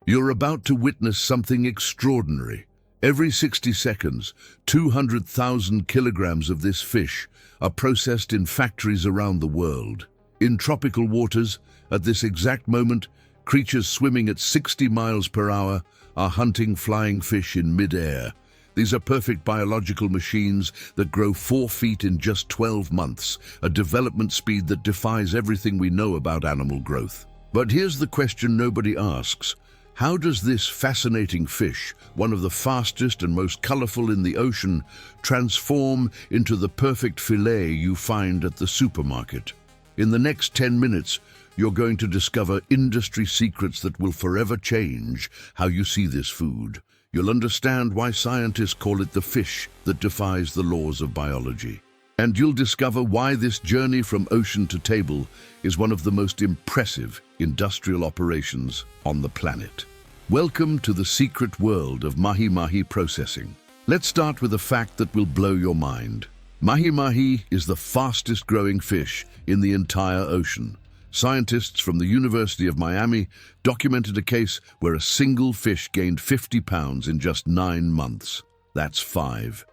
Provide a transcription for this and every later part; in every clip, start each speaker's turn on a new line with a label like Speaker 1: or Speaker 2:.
Speaker 1: You're about to witness something extraordinary. Every 60 seconds, 200,000 kilograms of this fish are processed in factories around the world. In tropical waters, at this exact moment, creatures swimming at 60 miles per hour are hunting flying fish in mid-air. These are perfect biological machines that grow 4 feet in just 12 months, a development speed that defies everything we know about animal growth. But here's the question nobody asks. How does this fascinating fish, one of the fastest and most colorful in the ocean, transform into the perfect fillet you find at the supermarket? In the next 10 minutes, you're going to discover industry secrets that will forever change how you see this food. You'll understand why scientists call it the fish that defies the laws of biology. And you'll discover why this journey from ocean to table is one of the most impressive industrial operations on the planet. Welcome to the secret world of mahi-mahi processing. Let's start with a fact that will blow your mind. Mahi-mahi is the fastest growing fish in the entire ocean. Scientists from the University of Miami documented a case where a single fish gained 50 pounds in just 9 months. That's 5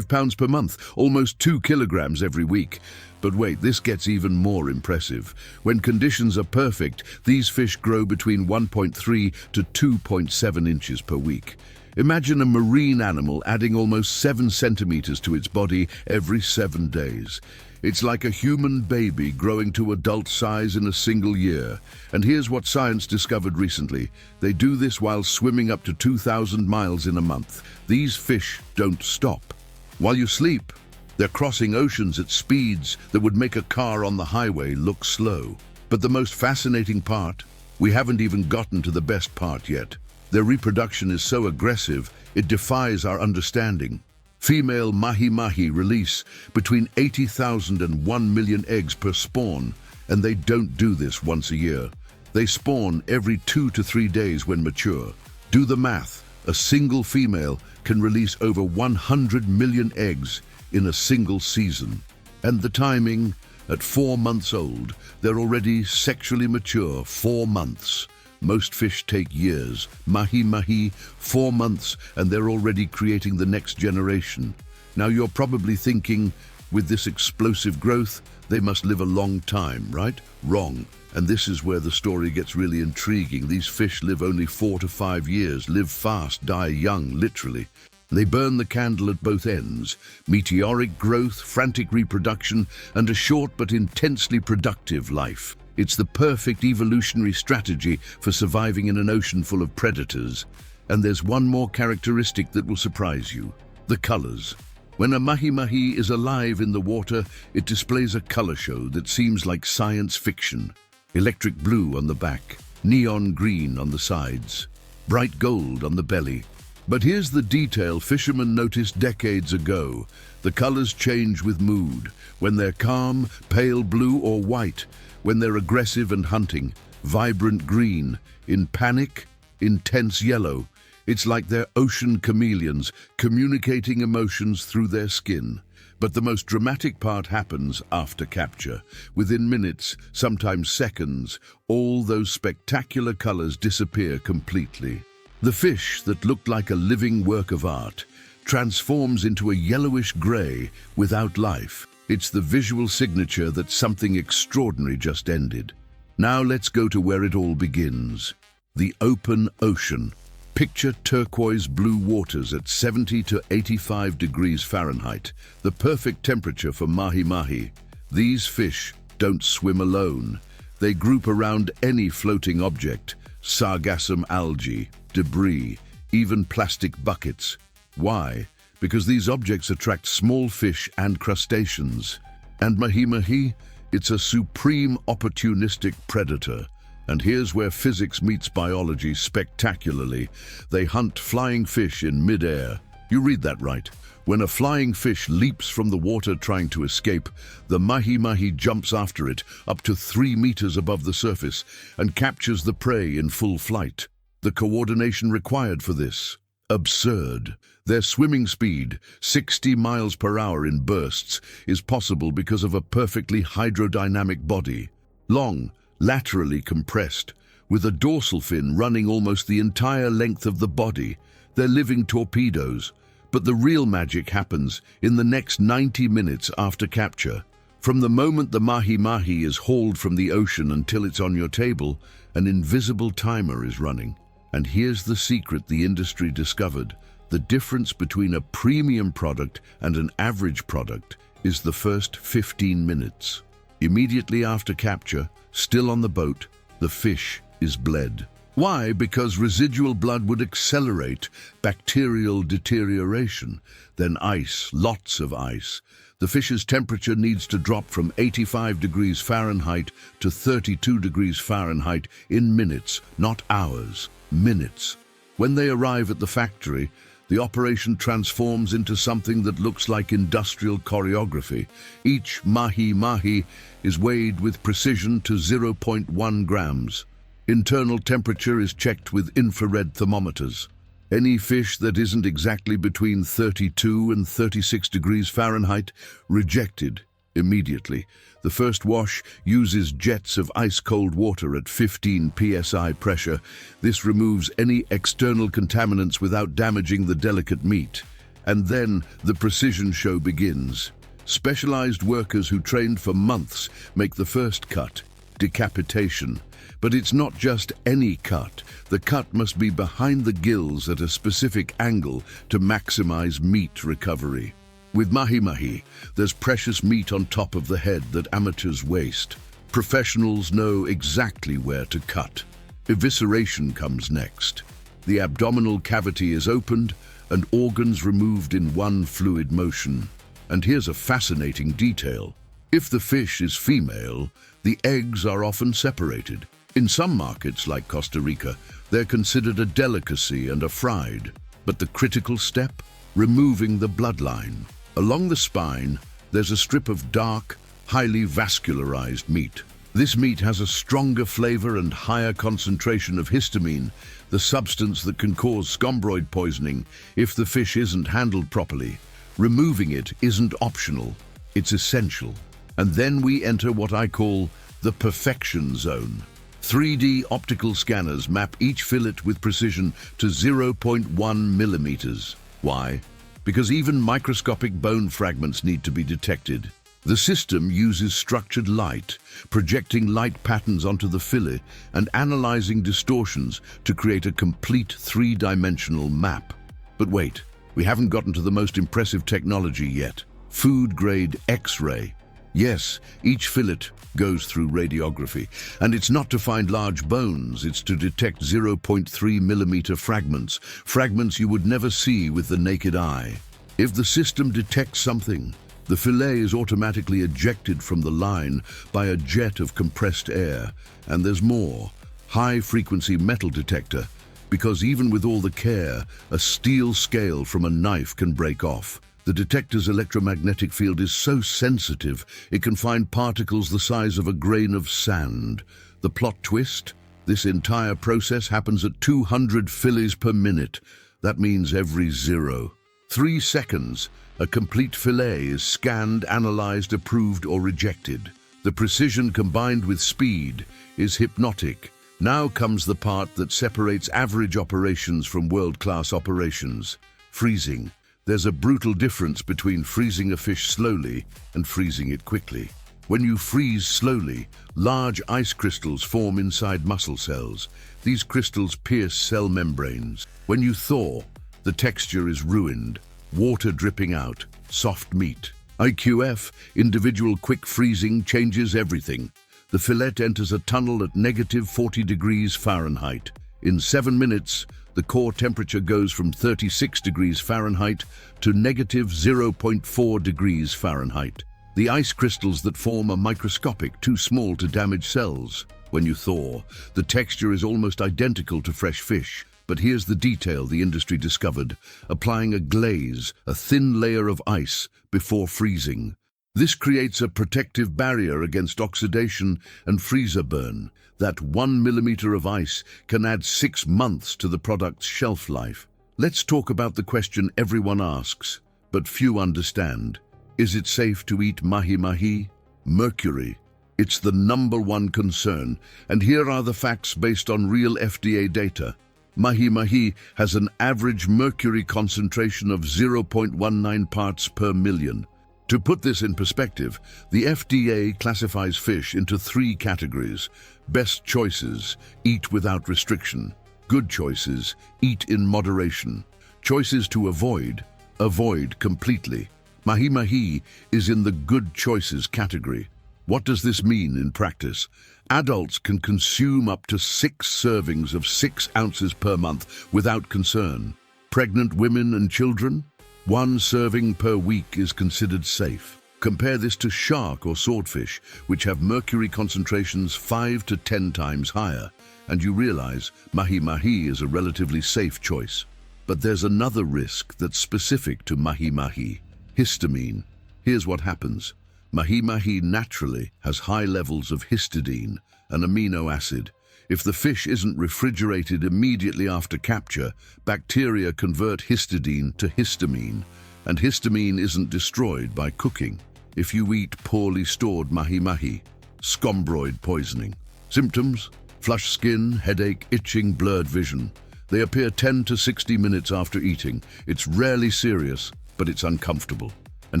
Speaker 1: pounds per month, almost 2 kilograms every week. But wait, this gets even more impressive. When conditions are perfect, these fish grow between 1.3 to 2.7 inches per week. Imagine a marine animal adding almost 7 centimeters to its body every 7 days. It's like a human baby growing to adult size in a single year. And here's what science discovered recently. They do this while swimming up to 2,000 miles in a month. These fish don't stop. While you sleep, they're crossing oceans at speeds that would make a car on the highway look slow. But the most fascinating part, we haven't even gotten to the best part yet. Their reproduction is so aggressive, it defies our understanding. Female mahi-mahi release between 80,000 and 1 million eggs per spawn, and they don't do this once a year. They spawn every 2 to 3 days when mature. Do the math. A single female can release over 100 million eggs in a single season. And the timing, at 4 months old, they're already sexually mature. 4 months. Most fish take years. Mahi-mahi, 4 months, and they're already creating the next generation. Now you're probably thinking, with this explosive growth, they must live a long time, right? Wrong. And this is where the story gets really intriguing. These fish live only 4 to 5 years, live fast, die young, literally. They burn the candle at both ends. Meteoric growth, frantic reproduction, and a short but intensely productive life. It's the perfect evolutionary strategy for surviving in an ocean full of predators. And there's one more characteristic that will surprise you: the colors. When a mahi-mahi is alive in the water, it displays a color show that seems like science fiction. Electric blue on the back, neon green on the sides, bright gold on the belly. But here's the detail fishermen noticed decades ago. The colors change with mood. When they're calm, pale blue or white. When they're aggressive and hunting, vibrant green. In panic, intense yellow. It's like they're ocean chameleons, communicating emotions through their skin. But the most dramatic part happens after capture. Within minutes, sometimes seconds, all those spectacular colors disappear completely. The fish that looked like a living work of art transforms into a yellowish gray without life. It's the visual signature that something extraordinary just ended. Now let's go to where it all begins. The open ocean. Picture turquoise blue waters at 70 to 85 degrees Fahrenheit, the perfect temperature for mahi-mahi. These fish don't swim alone. They group around any floating object, sargassum algae, debris, even plastic buckets. Why? Because these objects attract small fish and crustaceans. And mahi-mahi, it's a supreme opportunistic predator. And here's where physics meets biology spectacularly. They hunt flying fish in mid-air. You read that right. When a flying fish leaps from the water trying to escape, the mahi-mahi jumps after it up to 3 meters above the surface and captures the prey in full flight. The coordination required for this, absurd. Their swimming speed, 60 miles per hour in bursts, is possible because of a perfectly hydrodynamic body. Long, laterally compressed, with a dorsal fin running almost the entire length of the body. They're living torpedoes, but the real magic happens in the next 90 minutes after capture. From the moment the mahi-mahi is hauled from the ocean until it's on your table, an invisible timer is running. And here's the secret the industry discovered. The difference between a premium product and an average product is the first 15 minutes. Immediately after capture, still on the boat, the fish is bled. Why? Because residual blood would accelerate bacterial deterioration. Then ice, lots of ice. The fish's temperature needs to drop from 85 degrees Fahrenheit to 32 degrees Fahrenheit in minutes, not hours, minutes. When they arrive at the factory, the operation transforms into something that looks like industrial choreography. Each mahi-mahi is weighed with precision to 0.1 grams. Internal temperature is checked with infrared thermometers. Any fish that isn't exactly between 32 and 36 degrees Fahrenheit, rejected immediately. The first wash uses jets of ice-cold water at 15 psi pressure. This removes any external contaminants without damaging the delicate meat. And then the precision show begins. Specialized workers who trained for months make the first cut, decapitation. But it's not just any cut. The cut must be behind the gills at a specific angle to maximize meat recovery. With mahi-mahi, there's precious meat on top of the head that amateurs waste. Professionals know exactly where to cut. Evisceration comes next. The abdominal cavity is opened and organs removed in one fluid motion. And here's a fascinating detail. If the fish is female, the eggs are often separated. In some markets, like Costa Rica, they're considered a delicacy and are fried. But the critical step? Removing the bloodline. Along the spine, there's a strip of dark, highly vascularized meat. This meat has a stronger flavor and higher concentration of histamine, the substance that can cause scombroid poisoning if the fish isn't handled properly. Removing it isn't optional, it's essential. And then we enter what I call the perfection zone. 3D optical scanners map each fillet with precision to 0.1 millimeters. Why? Because even microscopic bone fragments need to be detected. The system uses structured light, projecting light patterns onto the fillet and analyzing distortions to create a complete three-dimensional map. But wait, we haven't gotten to the most impressive technology yet. Food-grade X-ray. Yes, each fillet goes through radiography, and it's not to find large bones, it's to detect 0.3 millimeter fragments you would never see with the naked eye. If the system detects something, the fillet is automatically ejected from the line by a jet of compressed air. And there's more, high-frequency metal detector, because even with all the care, a steel scale from a knife can break off. The detector's electromagnetic field is so sensitive, it can find particles the size of a grain of sand. The plot twist? This entire process happens at 200 fillets per minute. That means every 3 seconds, a complete fillet is scanned, analyzed, approved, or rejected. The precision combined with speed is hypnotic. Now comes the part that separates average operations from world-class operations: freezing. There's a brutal difference between freezing a fish slowly and freezing it quickly. When you freeze slowly, large ice crystals form inside muscle cells. These crystals pierce cell membranes. When you thaw, the texture is ruined, water dripping out, soft meat. IQF, individual quick freezing, changes everything. The fillet enters a tunnel at -40 degrees Fahrenheit. In 7 minutes, the core temperature goes from 36 degrees Fahrenheit to -0.4 degrees Fahrenheit. The ice crystals that form are microscopic, too small to damage cells. When you thaw, the texture is almost identical to fresh fish. But here's the detail the industry discovered: applying a glaze, a thin layer of ice, before freezing. This creates a protective barrier against oxidation and freezer burn. That 1 millimeter of ice can add 6 months to the product's shelf life. Let's talk about the question everyone asks, but few understand. Is it safe to eat mahi-mahi? Mercury. It's the #1 concern, and here are the facts based on real FDA data. Mahi-mahi has an average mercury concentration of 0.19 parts per million. To put this in perspective, the FDA classifies fish into 3 categories: best choices, eat without restriction; good choices, eat in moderation; choices to avoid, avoid completely. Mahi-mahi is in the good choices category. What does this mean in practice? Adults can consume up to 6 servings of 6 ounces per month without concern. Pregnant women and children? 1 serving per week is considered safe. Compare this to shark or swordfish, which have mercury concentrations 5 to 10 times higher, and you realize mahi-mahi is a relatively safe choice. But there's another risk that's specific to mahi-mahi: histamine. Here's what happens. Mahi-mahi naturally has high levels of histidine, an amino acid. If the fish isn't refrigerated immediately after capture, bacteria convert histidine to histamine, and histamine isn't destroyed by cooking. If you eat poorly stored mahi-mahi, scombroid poisoning. Symptoms: flush skin, headache, itching, blurred vision. They appear 10 to 60 minutes after eating. It's rarely serious, but it's uncomfortable. And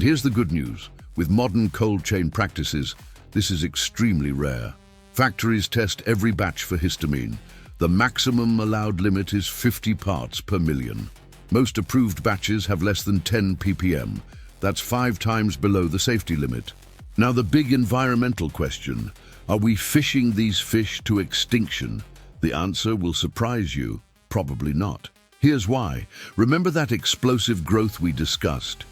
Speaker 1: here's the good news. With modern cold chain practices, this is extremely rare. Factories test every batch for histamine. The maximum allowed limit is 50 parts per million. Most approved batches have less than 10 ppm. That's 5 times below the safety limit. Now the big environmental question: are we fishing these fish to extinction? The answer will surprise you. Probably not. Here's why. Remember that explosive growth we discussed?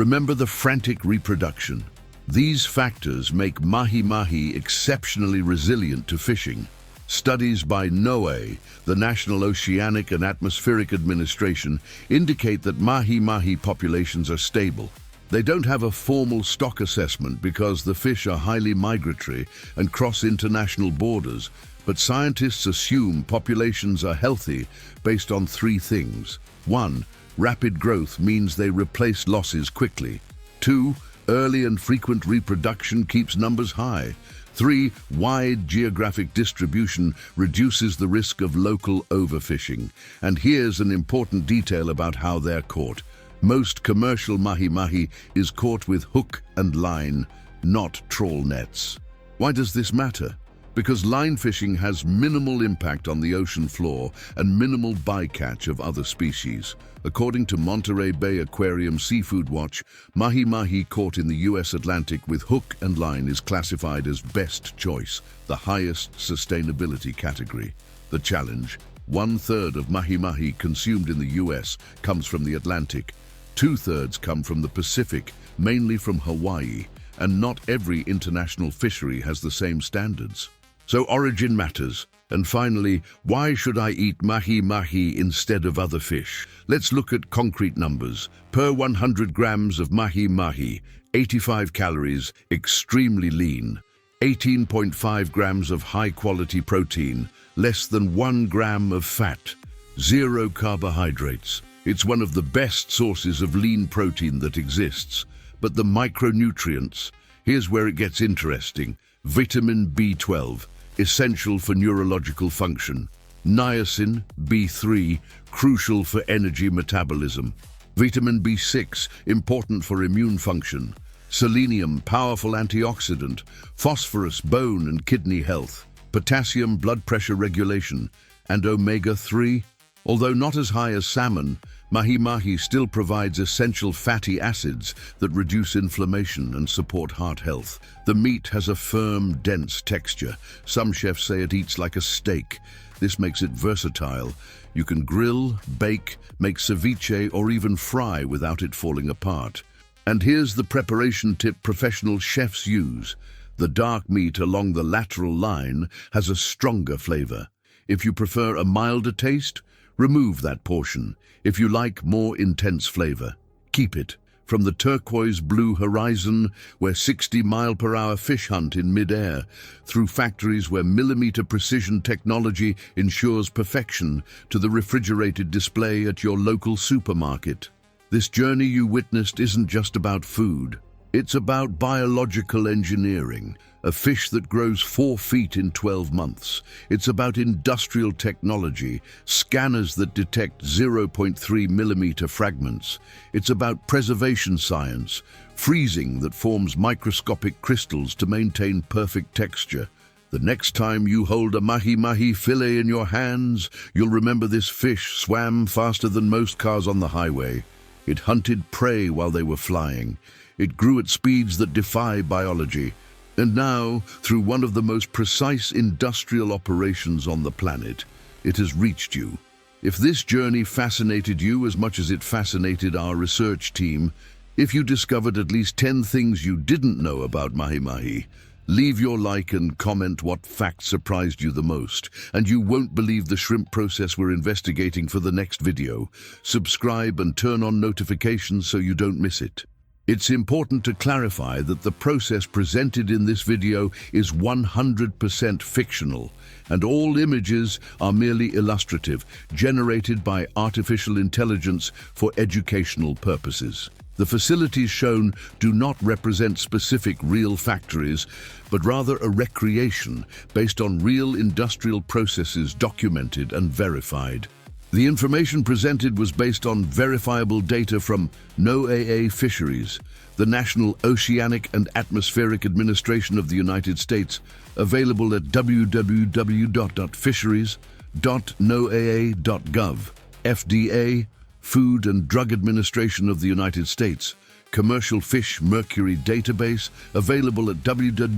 Speaker 1: Remember the frantic reproduction? These factors make mahi-mahi exceptionally resilient to fishing. Studies by NOAA, the National Oceanic and Atmospheric Administration, indicate that mahi-mahi populations are stable. They don't have a formal stock assessment because the fish are highly migratory and cross international borders, but scientists assume populations are healthy based on 3 things. 1. Rapid growth means they replace losses quickly. 2. Early and frequent reproduction keeps numbers high. 3. Wide geographic distribution reduces the risk of local overfishing. And here's an important detail about how they're caught. Most commercial mahi-mahi is caught with hook and line, not trawl nets. Why does this matter? Because line fishing has minimal impact on the ocean floor and minimal bycatch of other species. According to Monterey Bay Aquarium Seafood Watch, mahi-mahi caught in the US Atlantic with hook and line is classified as best choice, the highest sustainability category. The challenge: 1/3 of mahi-mahi consumed in the US comes from the Atlantic. 2/3 come from the Pacific, mainly from Hawaii, and not every international fishery has the same standards. So origin matters. And finally, why should I eat mahi-mahi instead of other fish? Let's look at concrete numbers. Per 100 grams of mahi-mahi, 85 calories, extremely lean. 18.5 grams of high-quality protein, less than 1 gram of fat. 0 carbohydrates. It's one of the best sources of lean protein that exists. But the micronutrients, here's where it gets interesting. Vitamin B12, essential for neurological function. Niacin, B3, crucial for energy metabolism. Vitamin B6, important for immune function. Selenium, powerful antioxidant. Phosphorus, bone and kidney health. Potassium, blood pressure regulation. And omega-3, although not as high as salmon, mahi-mahi still provides essential fatty acids that reduce inflammation and support heart health. The meat has a firm, dense texture. Some chefs say it eats like a steak. This makes it versatile. You can grill, bake, make ceviche, or even fry without it falling apart. And here's the preparation tip professional chefs use. The dark meat along the lateral line has a stronger flavor. If you prefer a milder taste, remove that portion. If you like more intense flavor, keep it. From the turquoise blue horizon, where 60-mile-per-hour fish hunt in mid-air, through factories where millimeter precision technology ensures perfection, to the refrigerated display at your local supermarket. This journey you witnessed isn't just about food. It's about biological engineering, a fish that grows 4 feet in 12 months. It's about industrial technology, scanners that detect 0.3 millimeter fragments. It's about preservation science, freezing that forms microscopic crystals to maintain perfect texture. The next time you hold a mahi-mahi fillet in your hands, you'll remember this fish swam faster than most cars on the highway. It hunted prey while they were flying. It grew at speeds that defy biology. And now, through one of the most precise industrial operations on the planet, it has reached you. If this journey fascinated you as much as it fascinated our research team, if you discovered at least 10 things you didn't know about mahi-mahi, leave your like and comment what fact surprised you the most, and you won't believe the shrimp process we're investigating for the next video. Subscribe and turn on notifications so you don't miss it. It's important to clarify that the process presented in this video is 100% fictional, and all images are merely illustrative, generated by artificial intelligence for educational purposes. The facilities shown do not represent specific real factories, but rather a recreation based on real industrial processes documented and verified. The information presented was based on verifiable data from NOAA Fisheries, the National Oceanic and Atmospheric Administration of the United States, available at www.fisheries.noaa.gov. FDA, Food and Drug Administration of the United States, Commercial Fish Mercury Database, available at www.fda.gov.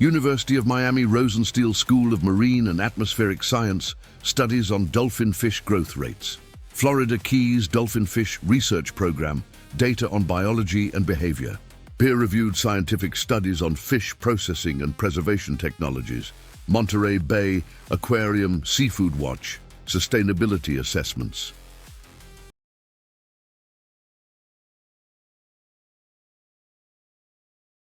Speaker 1: University of Miami Rosenstiel School of Marine and Atmospheric Science, studies on dolphinfish growth rates. Florida Keys Dolphinfish Research Program, data on biology and behavior. Peer-reviewed scientific studies on fish processing and preservation technologies. Monterey Bay Aquarium Seafood Watch, sustainability assessments.